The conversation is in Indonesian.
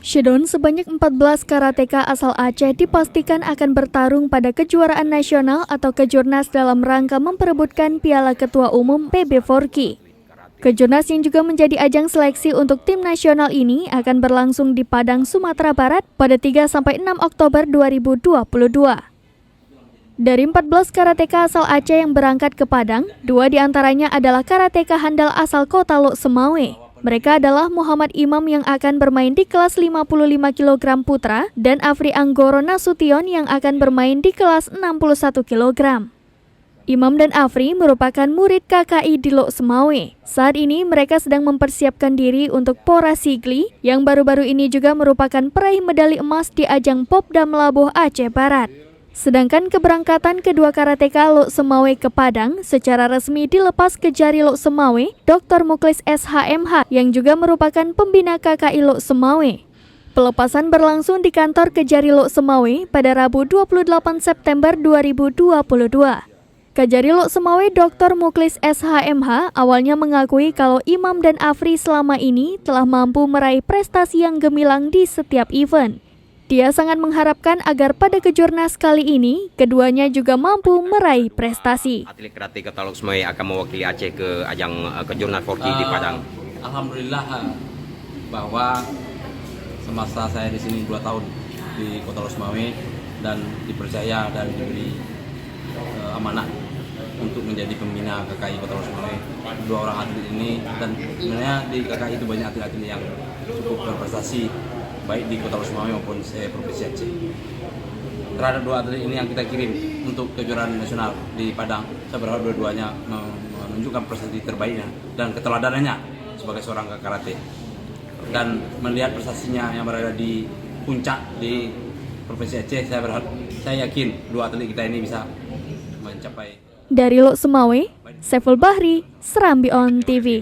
Shedon sebanyak 14 karateka asal Aceh dipastikan akan bertarung pada kejuaraan nasional atau kejurnas dalam rangka memperebutkan Piala Ketua Umum PB Forki. Kejurnas yang juga menjadi ajang seleksi untuk tim nasional ini akan berlangsung di Padang, Sumatera Barat pada 3-6 Oktober 2022. Dari 14 karateka asal Aceh yang berangkat ke Padang, 2 diantaranya adalah karateka handal asal kota Lok Semawe. Mereka adalah Muhammad Imam yang akan bermain di kelas 55 kg putra dan Afri Anggoro Nasution yang akan bermain di kelas 61 kg. Imam dan Afri merupakan murid KKI di Lok Semawe. Saat ini mereka sedang mempersiapkan diri untuk Pora Sigli yang baru-baru ini juga merupakan peraih medali emas di ajang Popdam Labuh Aceh Barat. Sedangkan keberangkatan kedua karateka Lok Semawe ke Padang secara resmi dilepas ke Jari Lok Semawe, Dr. Muklis SHMH yang juga merupakan pembina KKI Lok Semawe. Pelepasan berlangsung di kantor Kejari Lok Semawe pada Rabu 28 September 2022. Kejari Lok Semawe Dr. Muklis SHMH awalnya mengakui kalau Imam dan Afri selama ini telah mampu meraih prestasi yang gemilang di setiap event. Dia sangat mengharapkan agar pada kejurnas kali ini, keduanya juga mampu meraih prestasi. Atlet karate Kota Lok Semawe akan mewakili Aceh ke ajang kejurnas Forki di Padang. Alhamdulillah bahwa semasa saya di sini 2 tahun di Kota Lok Semawe dan dipercaya dan diberi amanah untuk menjadi pembina KKI Kota Lok Semawe. 2 orang atlet ini, dan sebenarnya di KKI itu banyak atlet-atlet yang cukup berprestasi baik di Kota Lok Semawe maupun Provinsi Aceh. Terhadap 2 atlet ini yang kita kirim untuk kejuaraan nasional di Padang, saya berharap dua-duanya menunjukkan prestasi terbaiknya dan keteladanannya sebagai seorang karate. Dan melihat prestasinya yang berada di puncak di Provinsi Aceh, saya yakin 2 atlet kita ini bisa mencapai. Dari Lok Semawe, Saiful Bahri, Serambi On TV.